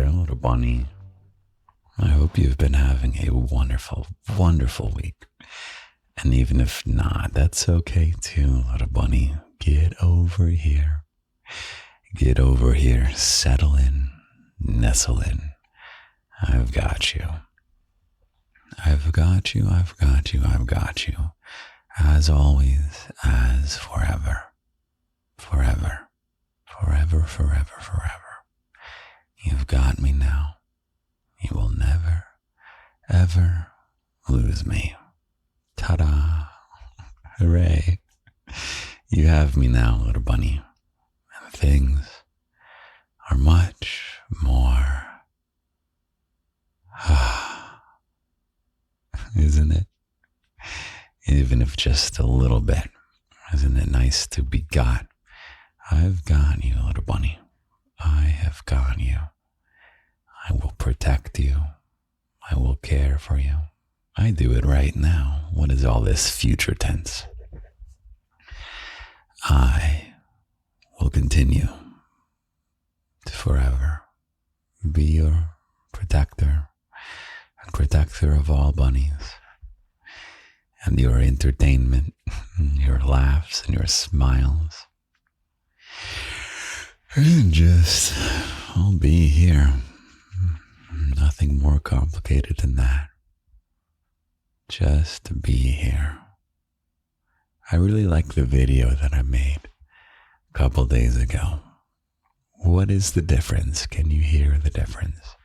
there, little bunny. I hope you've been having a wonderful, wonderful week. And even if not, that's okay too, little bunny. Get over here. Get over here. Settle in. Nestle in. I've got you. I've got you. I've got you. I've got you. As always, as forever. Forever. Forever, forever, forever. You've got me now. You will never, ever lose me. Ta-da. Hooray. You have me now, little bunny. And things are much more. Isn't it? Even if just a little bit. Isn't it nice to be got? I've got you, little bunny. I have got you. I will protect you. I will care for you. I do it right now. What is all this future tense? I will continue to forever be your protector and protector of all bunnies, and your entertainment, your laughs and your smiles. And just, I'll be here. Nothing more complicated than that. Just to be here. I really like the video that I made a couple days ago. What is the difference? Can you hear the difference?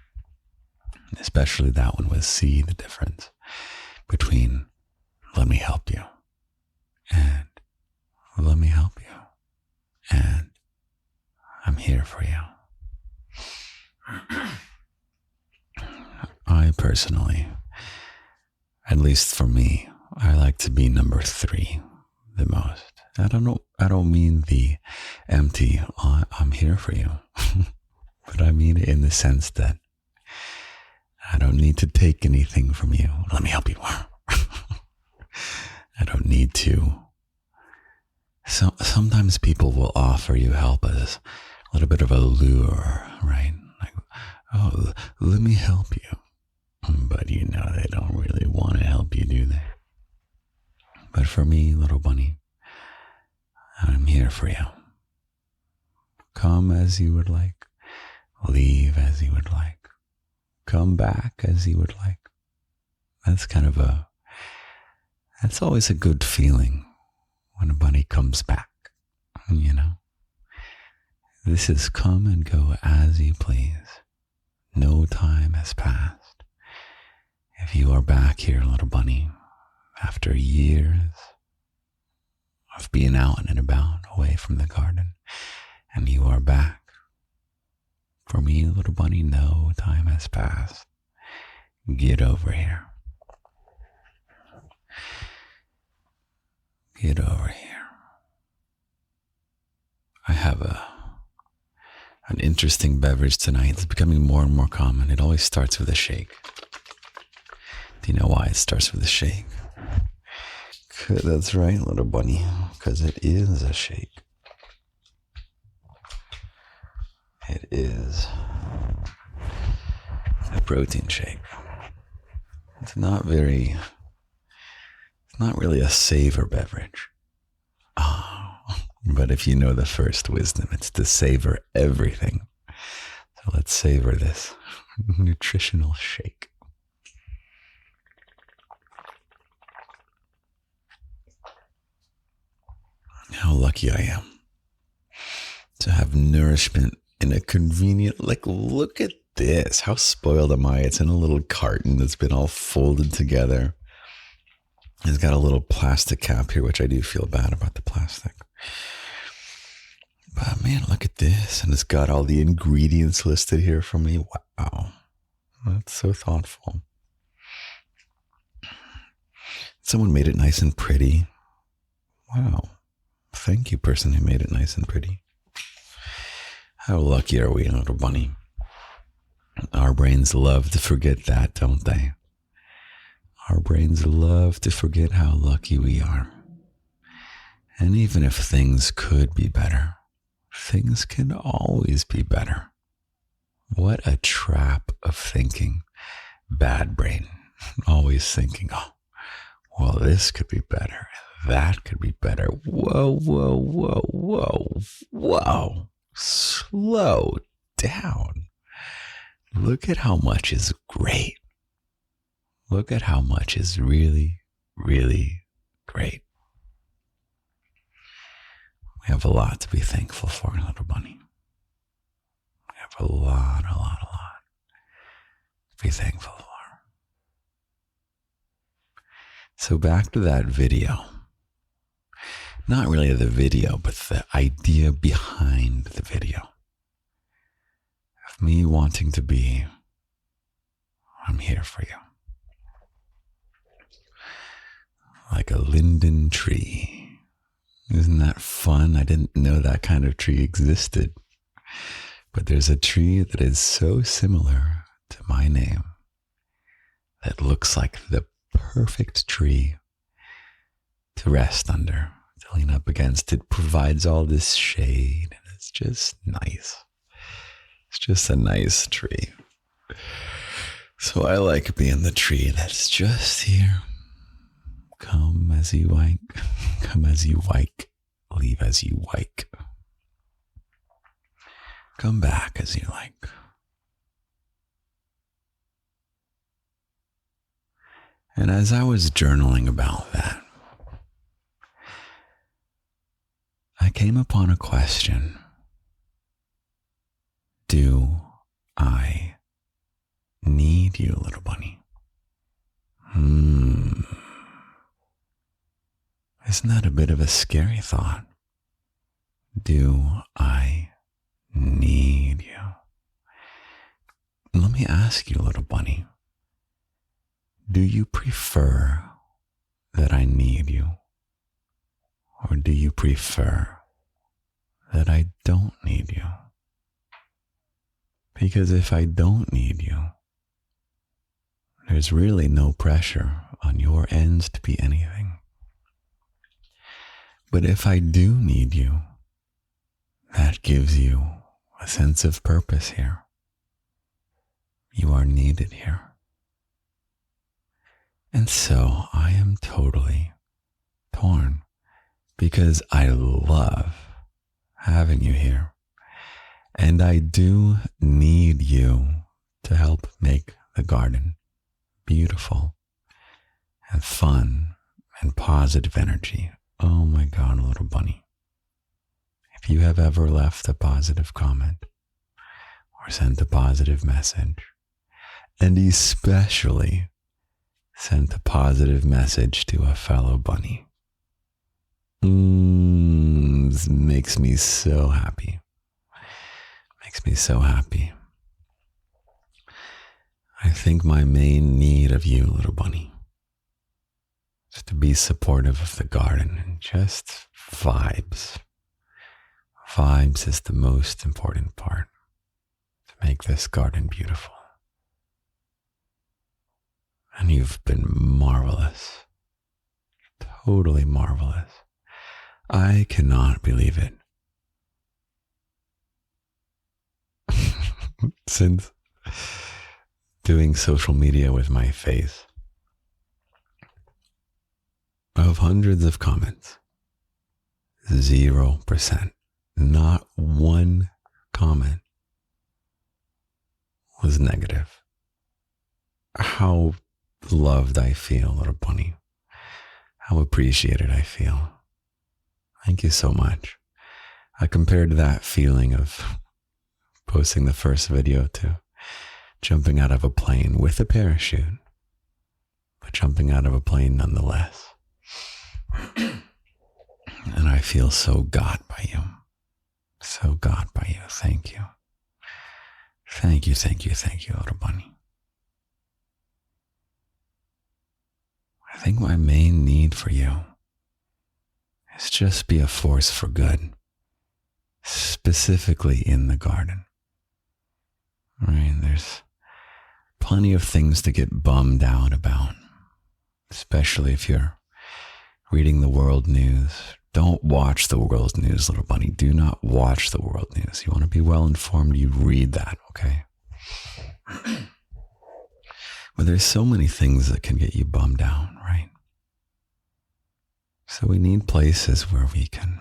Especially that one was see the difference between let me help you and let me help you and I'm here for you. I personally, at least for me, I like to be number 3 the most. I don't mean the empty, I'm here for you. But I mean it in the sense that I don't need to take anything from you. Let me help you. I don't need to. Sometimes people will offer you help as a little bit of a lure, right? Like, oh, let me help you. But you know they don't really want to help you, do they? But for me, little bunny, I'm here for you. Come as you would like. Leave as you would like. Come back as you would like. That's always a good feeling when a bunny comes back, you know? This is come and go as you please. No time has passed. If you are back here, little bunny, after years of being out and about away from the garden, and you are back, for me, little bunny, no time has passed. Get over here. Get over here. I have an interesting beverage tonight. It's becoming more and more common. It always starts with a shake. Do you know why it starts with a shake? That's right, little bunny, because it is a shake. It is a protein shake. It's not really a savor beverage. But if you know the first wisdom, it's to savor everything. So let's savor this nutritional shake. How lucky I am to have nourishment in a convenient, look at this. How spoiled am I? It's in a little carton that's been all folded together. It's got a little plastic cap here, which I do feel bad about the plastic. But man, look at this. And it's got all the ingredients listed here for me. Wow. That's so thoughtful. Someone made it nice and pretty. Wow. Thank you, person who made it nice and pretty. How lucky are we, little bunny? Our brains love to forget that, don't they? Our brains love to forget how lucky we are. And even if things could be better, things can always be better. What a trap of thinking. Bad brain. Always thinking, oh, well, this could be better. That could be better. Whoa, whoa, whoa, whoa, whoa. Slow down. Look at how much is great. Look at how much is really, really great. We have a lot to be thankful for, little bunny. We have a lot to be thankful for. So back to that video. Not really the video, but the idea behind the video. Of me wanting to be, I'm here for you. Like a linden tree. Isn't that fun? I didn't know that kind of tree existed. But there's a tree that is so similar to my name that looks like the perfect tree to rest under, to lean up against. It provides all this shade, and it's just nice. It's just a nice tree. So I like being the tree that's just here. Come as you like, come as you like, leave as you like. Come back as you like. And as I was journaling about that, I came upon a question. Do I need you, little bunny? Isn't that a bit of a scary thought? Do I need you? Let me ask you, little bunny, do you prefer that I need you? Or do you prefer that I don't need you? Because if I don't need you, there's really no pressure on your ends to be anything. But if I do need you, that gives you a sense of purpose here. You are needed here. And so I am totally torn because I love having you here. And I do need you to help make the garden beautiful and fun and positive energy. Oh my God, little bunny. If you have ever left a positive comment or sent a positive message, and especially sent a positive message to a fellow bunny, this makes me so happy. Makes me so happy. I think my main need of you, little bunny, is to be supportive of the garden and just vibes. Vibes is the most important part to make this garden beautiful. And you've been marvelous. Totally marvelous. I cannot believe it. Since doing social media with my face, of hundreds of comments, 0%, not one comment was negative. How loved I feel, little bunny. How appreciated I feel. Thank you so much. I compared that feeling of posting the first video to jumping out of a plane with a parachute, but jumping out of a plane nonetheless. And I feel so got by you. So got by you. Thank you. Thank you, thank you, thank you, little bunny. I think my main need for you is just be a force for good, specifically in the garden. Right? There's plenty of things to get bummed out about, especially if you're reading the world news. Don't watch the world news, little bunny. Do not watch the world news. You want to be well informed, you read that, okay? But there's so many things that can get you bummed out, right? So we need places where we can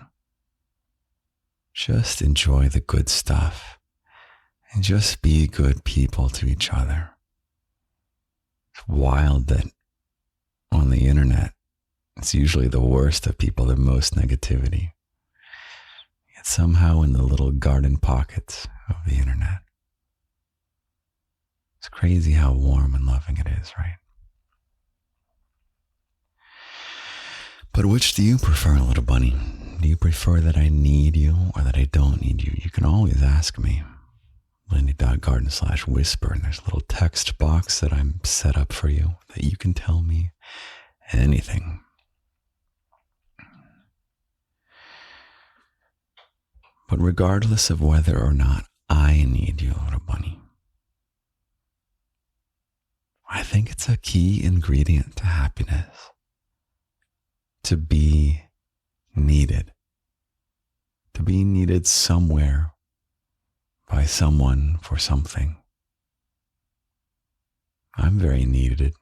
just enjoy the good stuff and just be good people to each other. It's wild that on the internet, it's usually the worst of people, the most negativity. Yet somehow in the little garden pockets of the internet, it's crazy how warm and loving it is, right? But which do you prefer, little bunny? Do you prefer that I need you or that I don't need you? You can always ask me. Lindy.garden/whisper, and there's a little text box that I'm set up for you that you can tell me anything. But regardless of whether or not I need you, little bunny, I think it's a key ingredient to happiness to be needed. To be needed somewhere by someone for something. I'm very needed.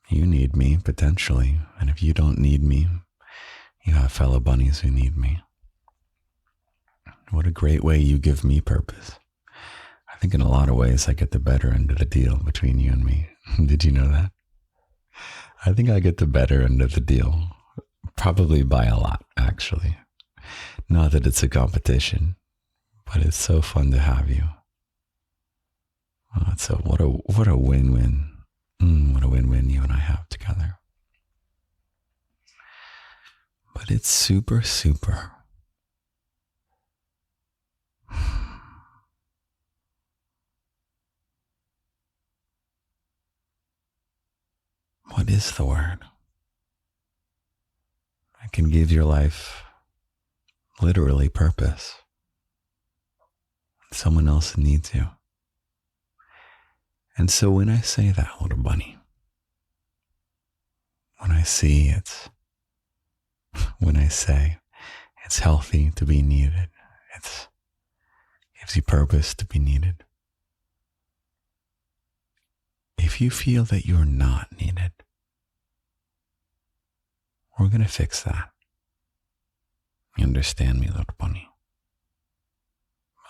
You need me, potentially. And if you don't need me, you have fellow bunnies who need me. What a great way you give me purpose. I think in a lot of ways I get the better end of the deal between you and me. Did you know that? I think I get the better end of the deal. Probably by a lot, actually. Not that it's a competition, but it's so fun to have you. So what a win-win. What a win-win you and I have together. But it's super, super. What is the word? It can give your life literally purpose. Someone else needs you. And so when I say that, little bunny, when I say it's healthy to be needed, it gives you purpose to be needed. If you feel that you're not needed, we're going to fix that. You understand me, little bunny?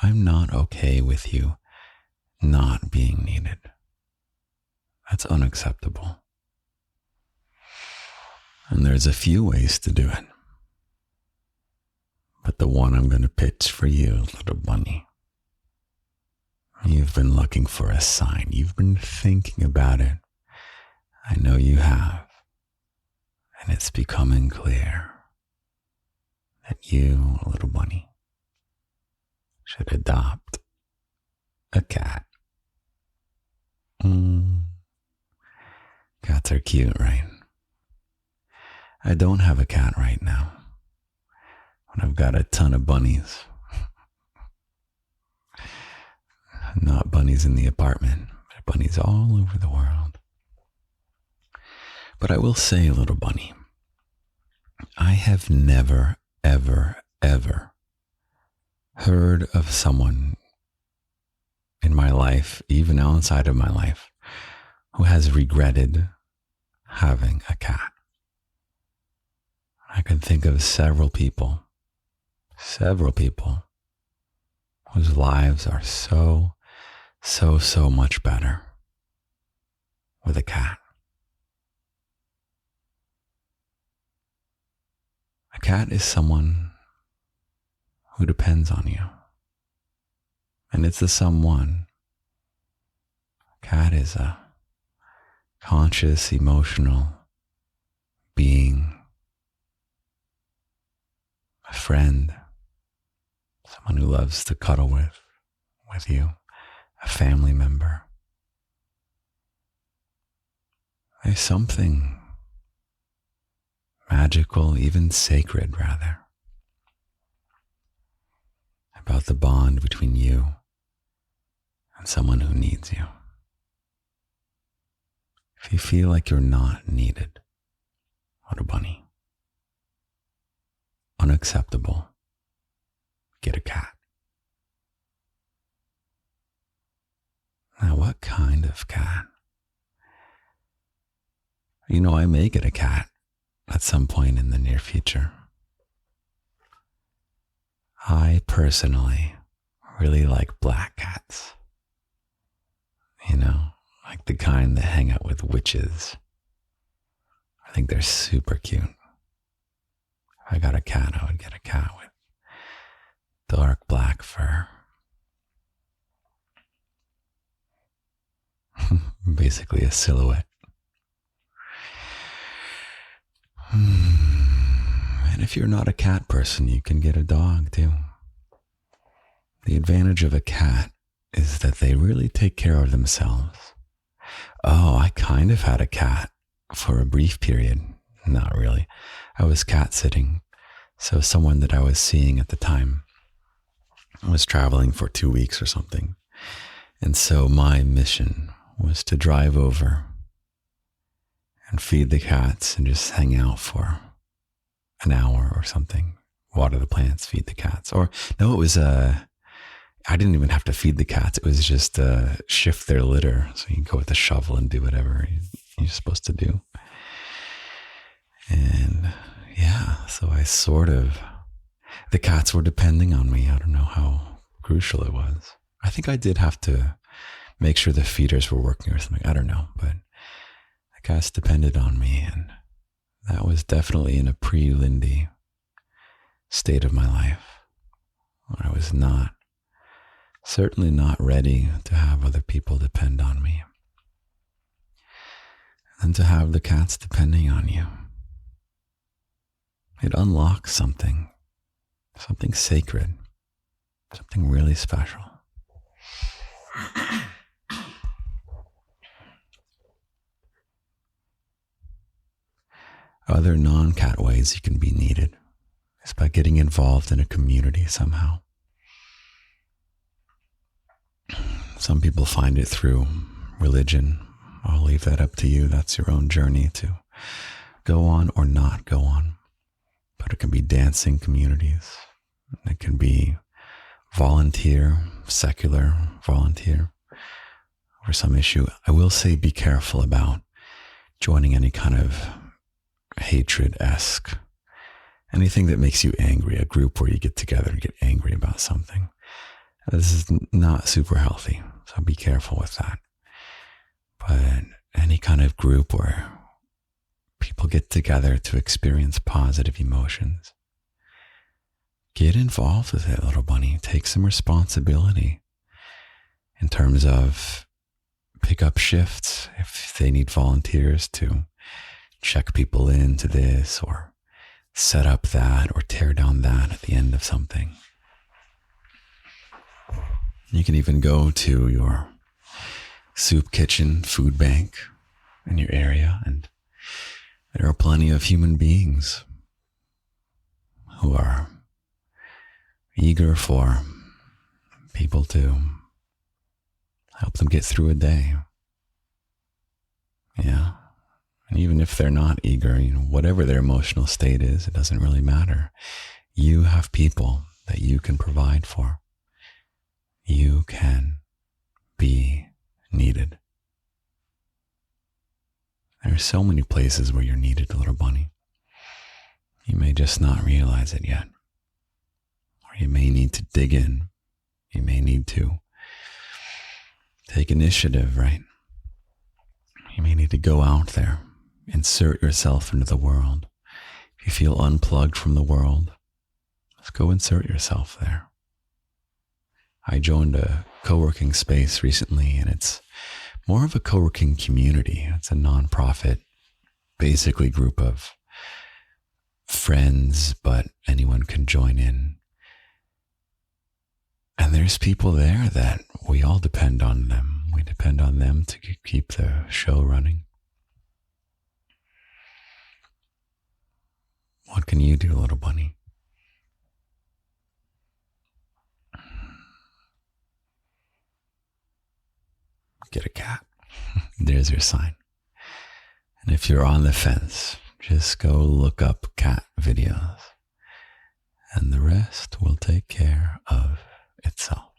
I'm not okay with you not being needed. That's unacceptable. And there's a few ways to do it. But the one I'm going to pitch for you, little bunny, you've been looking for a sign. You've been thinking about it. I know you have. And it's becoming clear that you, little bunny, should adopt a cat. Cats are cute, right? I don't have a cat right now, but I've got a ton of bunnies. Not bunnies in the apartment, but bunnies all over the world. But I will say, little bunny, I have never, ever, ever heard of someone in my life, even outside of my life, who has regretted having a cat. I can think of several people whose lives are so much better with a cat. A cat is someone who depends on you. And it's the someone. A cat is a conscious, emotional being, a friend, someone who loves to cuddle with you, a family member. There's something magical, even sacred, rather, about the bond between you and someone who needs you. If you feel like you're not needed, what a bunny. Unacceptable. Get a cat. Now, what kind of cat? I may get a cat at some point in the near future. I personally really like black cats. Like the kind that hang out with witches. I think they're super cute. If I got a cat, I would get a cat with dark black fur. Basically a silhouette. And if you're not a cat person, you can get a dog too. The advantage of a cat is that they really take care of themselves. Oh, I kind of had a cat for a brief period. Not really. I was cat sitting. So someone that I was seeing at the time was traveling for 2 weeks or something. And so my mission was to drive over and feed the cats and just hang out for an hour or something. Water the plants, feed the cats. Or no, it was I didn't even have to feed the cats. It was just shift their litter. So you can go with a shovel and do whatever you're supposed to do. And yeah, so the cats were depending on me. I don't know how crucial it was. I think I did have to make sure the feeders were working or something. I don't know, but the cats depended on me. And that was definitely in a pre-Lindy state of my life. I was certainly not ready to have other people depend on me. And to have the cats depending on you. It unlocks something sacred, something really special. Other non-cat ways you can be needed is by getting involved in a community somehow. Some people find it through religion. I'll leave that up to you. That's your own journey to go on or not go on. But it can be dancing communities. It can be volunteer, secular volunteer, or some issue. I will say be careful about joining any kind of hatred-esque, anything that makes you angry, a group where you get together and get angry about something. This is not super healthy, so be careful with that. But any kind of group where people get together to experience positive emotions, get involved with it, little bunny. Take some responsibility in terms of pick up shifts if they need volunteers to check people into this or set up that or tear down that at the end of something. You can even go to your soup kitchen, food bank in your area, and there are plenty of human beings who are eager for people to help them get through a day. Yeah. And even if they're not eager, whatever their emotional state is, it doesn't really matter. You have people that you can provide for. You can be needed. There are so many places where you're needed, little bunny. You may just not realize it yet. Or you may need to dig in. You may need to take initiative, right? You may need to go out there, insert yourself into the world. If you feel unplugged from the world, just go insert yourself there. I joined a co-working space recently, and it's more of a co-working community. It's a nonprofit, basically group of friends, but anyone can join in. And there's people there that we all depend on them. We depend on them to keep the show running. What can you do, little bunny? Get a cat. There's your sign. And if you're on the fence, just go look up cat videos, and the rest will take care of itself.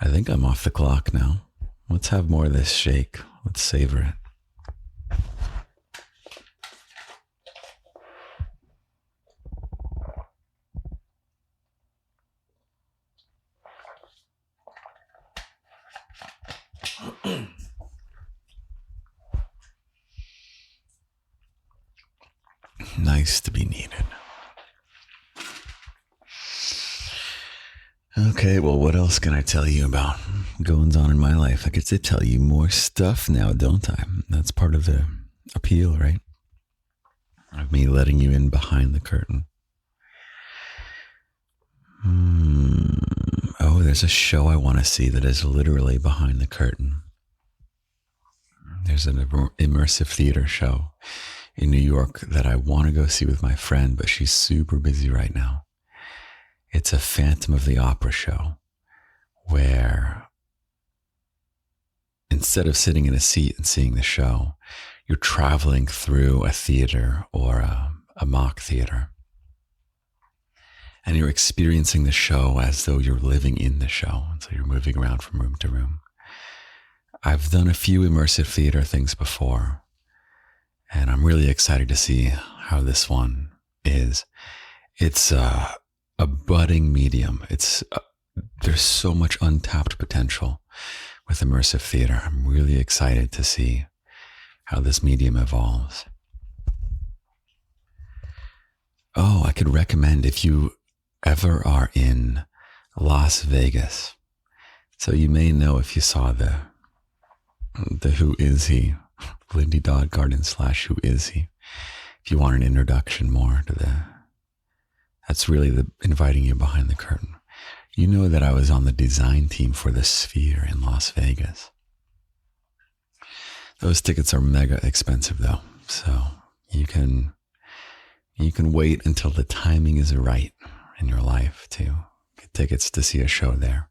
I think I'm off the clock now. Let's have more of this shake. Let's savor it. Nice to be needed. Okay, well, what else can I tell you about goings on in my life? I get to tell you more stuff now, don't I? That's part of the appeal, right? Of me letting you in behind the curtain. Oh, there's a show I want to see that is literally behind the curtain. There's an immersive theater show in New York that I want to go see with my friend, but she's super busy right now. It's a Phantom of the Opera show where instead of sitting in a seat and seeing the show, you're traveling through a theater or a mock theater. And you're experiencing the show as though you're living in the show. And so you're moving around from room to room. I've done a few immersive theater things before, and I'm really excited to see how this one is. It's a budding medium. There's so much untapped potential with immersive theater. I'm really excited to see how this medium evolves. Oh, I could recommend if you ever are in Las Vegas. So you may know if you saw the Who Is He, Lindy Garden / Who Is He. If you want an introduction more to that's really inviting you behind the curtain. You know that I was on the design team for the Sphere in Las Vegas. Those tickets are mega expensive though. So you can wait until the timing is right in your life to get tickets to see a show there.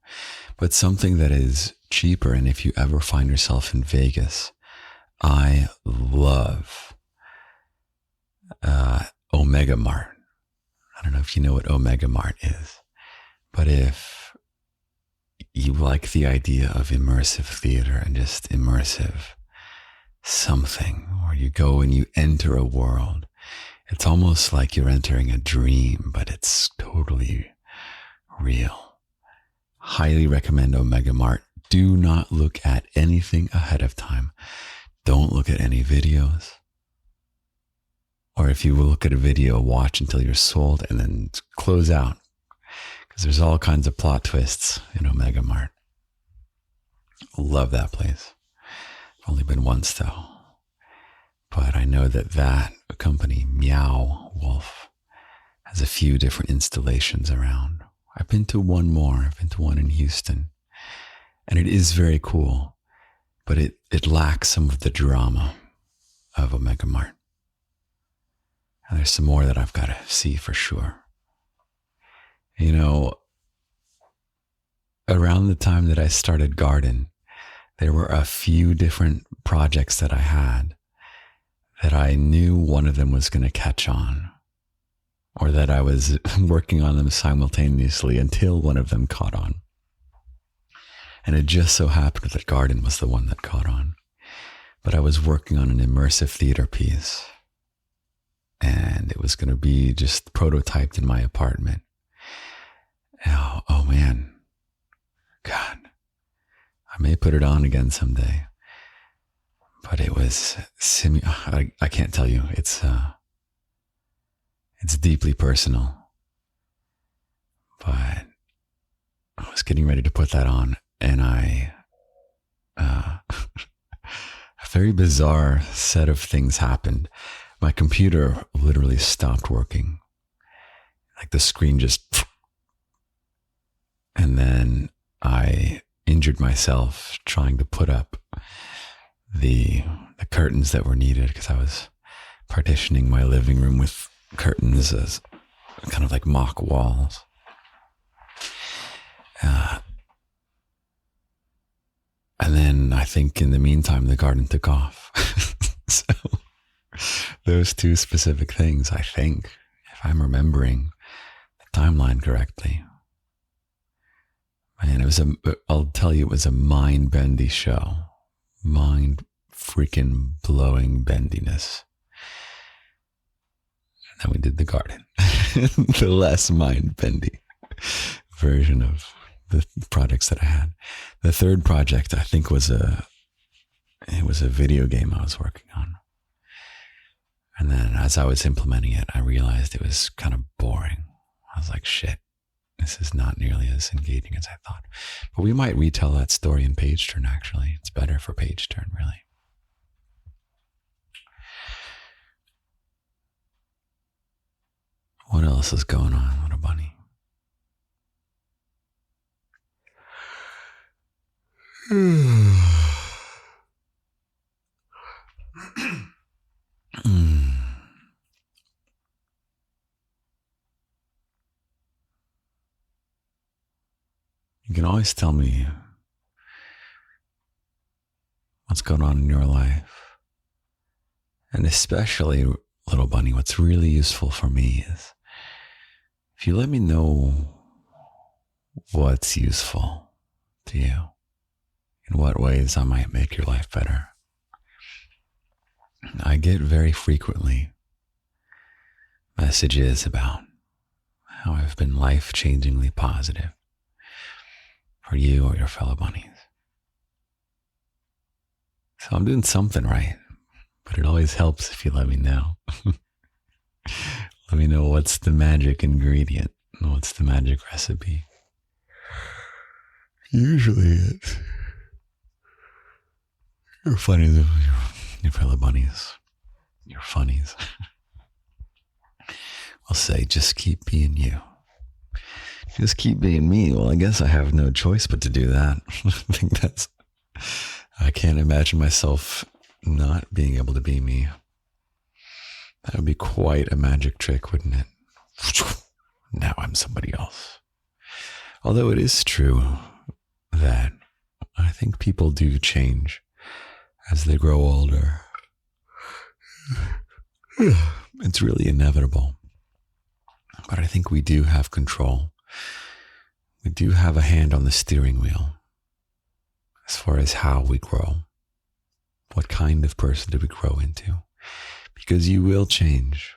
But something that is cheaper, and if you ever find yourself in Vegas, I love Omega Mart. I don't know if you know what Omega Mart is, but if you like the idea of immersive theater and just immersive something, or you go and you enter a world, it's almost like you're entering a dream, but it's totally real. Highly recommend Omega Mart. Do not look at anything ahead of time. Don't look at any videos. Or if you will look at a video, watch until you're sold and then close out. Because there's all kinds of plot twists in Omega Mart. Love that place. I've only been once though. But I know that company, Meow Wolf, has a few different installations around. I've been to one more. I've been to one in Houston. And it is very cool. But it lacks some of the drama of Omega Mart. And there's some more that I've got to see for sure. You know, around the time that I started Garden, there were a few different projects that I had that I knew one of them was going to catch on, or that I was working on them simultaneously until one of them caught on. And it just so happened that Garden was the one that caught on. But I was working on an immersive theater piece, and it was going to be just prototyped in my apartment. Oh man, God, I may put it on again someday. But it was I can't tell you. It's deeply personal. But I was getting ready to put that on, and a very bizarre set of things happened. My computer literally stopped working. Like the screen just, and then I injured myself trying to put up the curtains that were needed, because I was partitioning my living room with curtains as kind of like mock walls. And then I think in the meantime, the garden took off. So those two specific things, I think, if I'm remembering the timeline correctly. And I'll tell you, it was a mind-bendy show. Mind freaking blowing bendiness. And then we did the garden. The less mind-bendy version of the projects that I had. The third project, I think, was a video game I was working on. And then as I was implementing it, I realized it was kind of boring. I was like, shit, this is not nearly as engaging as I thought. But we might retell that story in Page Turn, actually. It's better for Page Turn, really. What else is going on, little bunny? You can always tell me what's going on in your life. And especially, little bunny, what's really useful for me is if you let me know what's useful to you, in what ways I might make your life better. I get very frequently messages about how I've been life-changingly positive for you or your fellow bunnies. So I'm doing something right, but it always helps if you let me know. Let me know what's the magic ingredient, what's the magic recipe. Usually it's your funnies, your fellow bunnies, your funnies. I'll say, just keep being you. Just keep being me. Well, I guess I have no choice but to do that. I can't imagine myself not being able to be me. That would be quite a magic trick, wouldn't it? Now I'm somebody else. Although it is true that I think people do change as they grow older. It's really inevitable. But I think we do have control. We do have a hand on the steering wheel as far as how we grow. What kind of person do we grow into? Because you will change.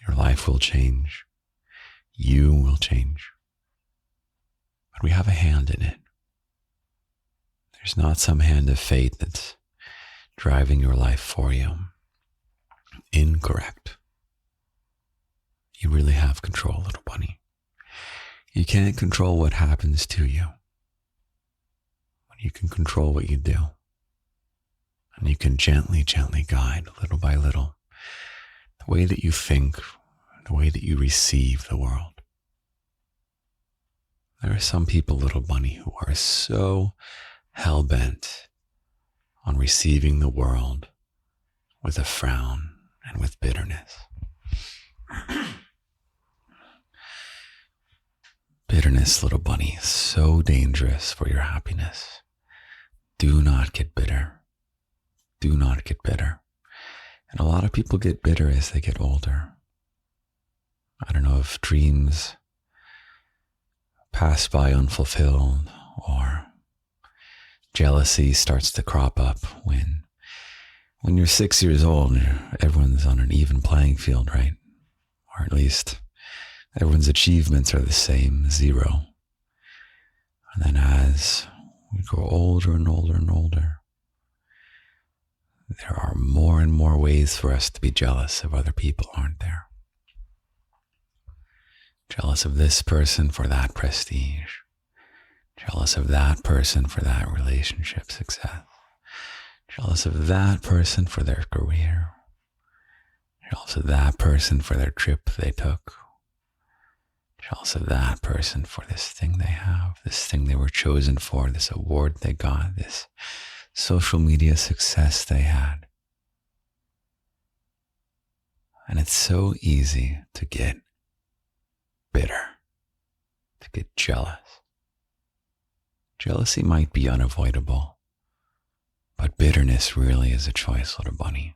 Your life will change. You will change. But we have a hand in it. There's not some hand of fate that's driving your life for you. Incorrect. You really have control, little bunny. You can't control what happens to you. But you can control what you do. And you can gently, gently guide, little by little, the way that you think, the way that you receive the world. There are some people, little bunny, who are so hell-bent on receiving the world with a frown and with bitterness. Bitterness, little bunny, is so dangerous for your happiness. Do not get bitter. Do not get bitter. And a lot of people get bitter as they get older. I don't know if dreams pass by unfulfilled, or jealousy starts to crop up when you're 6 years old. Everyone's on an even playing field, right? Or at least everyone's achievements are the same, 0. And then as we grow older and older and older, there are more and more ways for us to be jealous of other people, aren't there? Jealous of this person for that prestige. Jealous of that person for that relationship success. Jealous of that person for their career. Jealous of that person for their trip they took. Jealous of that person for this thing they have, this thing they were chosen for, this award they got, this social media success they had. And it's so easy to get bitter, to get jealous. Jealousy might be unavoidable, but bitterness really is a choice, little bunny.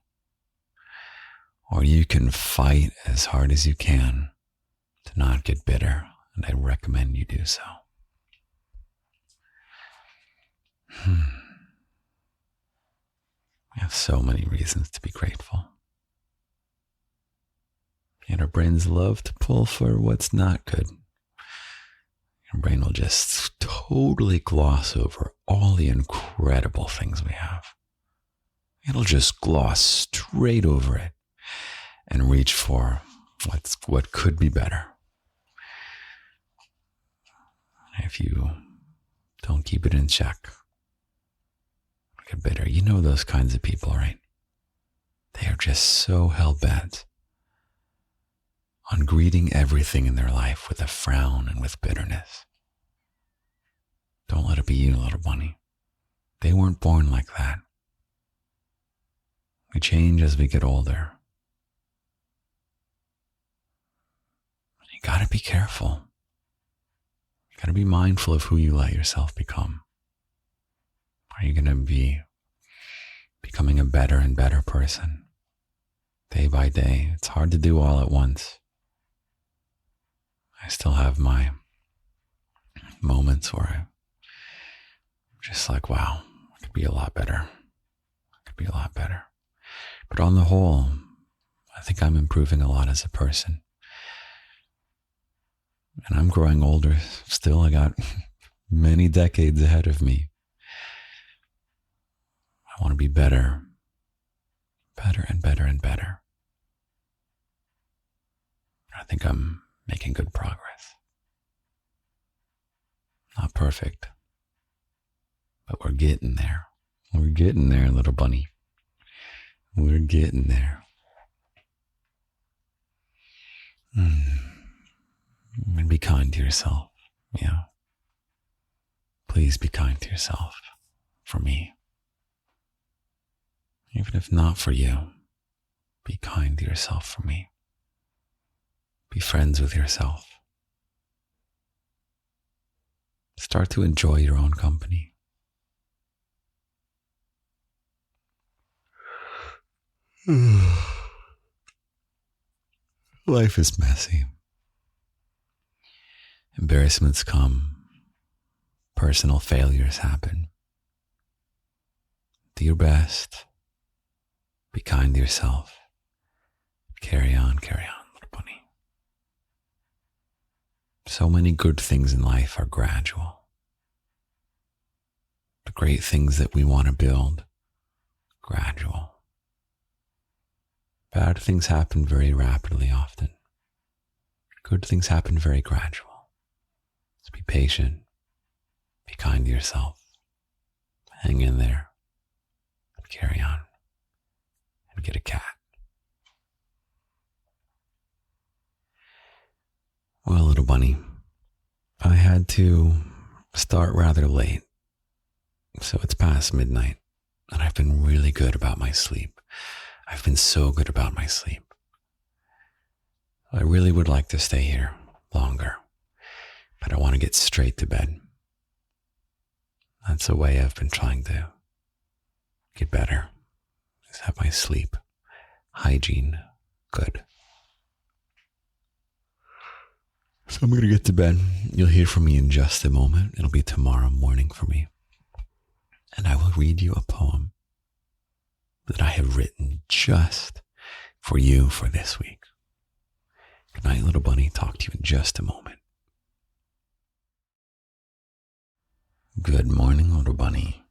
Or you can fight as hard as you can to not get bitter, and I recommend you do so. We have so many reasons to be grateful. And our brains love to pull for what's not good. Your brain will just totally gloss over all the incredible things we have. It'll just gloss straight over it and reach for what could be better. If you don't keep it in check, get bitter. You know those kinds of people, right? They are just so hell-bent on greeting everything in their life with a frown and with bitterness. Don't let it be you, little bunny. They weren't born like that. We change as we get older. You gotta be careful. You gotta be mindful of who you let yourself become. Are you gonna be becoming a better and better person day by day? It's hard to do all at once. I still have my moments where I'm just like, wow, I could be a lot better. I could be a lot better. But on the whole, I think I'm improving a lot as a person. And I'm growing older still. I got many decades ahead of me. I want to be better, better and better and better. I think I'm making good progress. Not perfect, but we're getting there. We're getting there, little bunny. We're getting there. And be kind to yourself. Yeah. Please be kind to yourself. For me. Even if not for you, be kind to yourself for me. Be friends with yourself. Start to enjoy your own company. Life is messy. Embarrassments come. Personal failures happen. Do your best. Be kind to yourself. Carry on, little bunny. So many good things in life are gradual. The great things that we want to build, gradual. Bad things happen very rapidly often. Good things happen very gradual. So be patient. Be kind to yourself. Hang in there. And carry on. And get a cat. Well, little bunny, I had to start rather late. So it's past midnight. And I've been really good about my sleep. I've been so good about my sleep. I really would like to stay here longer, but I want to get straight to bed. That's a way I've been trying to get better, is have my sleep hygiene good. So I'm going to get to bed. You'll hear from me in just a moment. It'll be tomorrow morning for me. And I will read you a poem that I have written just for you for this week. Good night, little bunny. Talk to you in just a moment. Good morning, little bunny.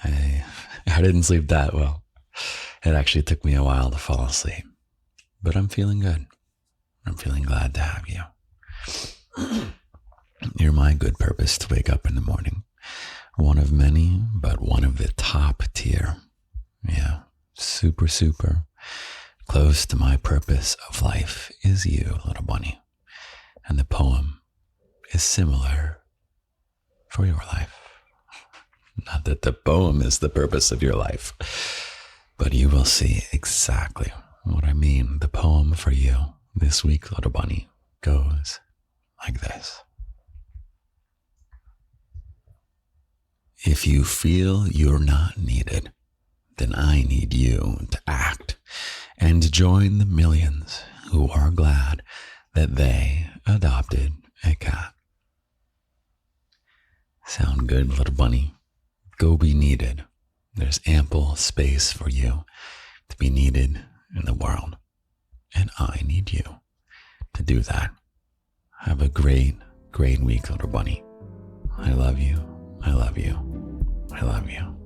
I didn't sleep that well. It actually took me a while to fall asleep. But I'm feeling good. I'm feeling glad to have you. You're my good purpose to wake up in the morning. One of many, but one of the top tier. Yeah, super, super close to my purpose of life is you, little bunny. And the poem is similar for your life. Not that the poem is the purpose of your life, but you will see exactly what I mean. The poem for you this week, little bunny, goes like this. If you feel you're not needed, then I need you to act and join the millions who are glad that they adopted a cat. Sound good, little bunny? Go be needed. There's ample space for you to be needed in the world. And I need you to do that. Have a great, great week, little bunny. I love you. I love you. I love you.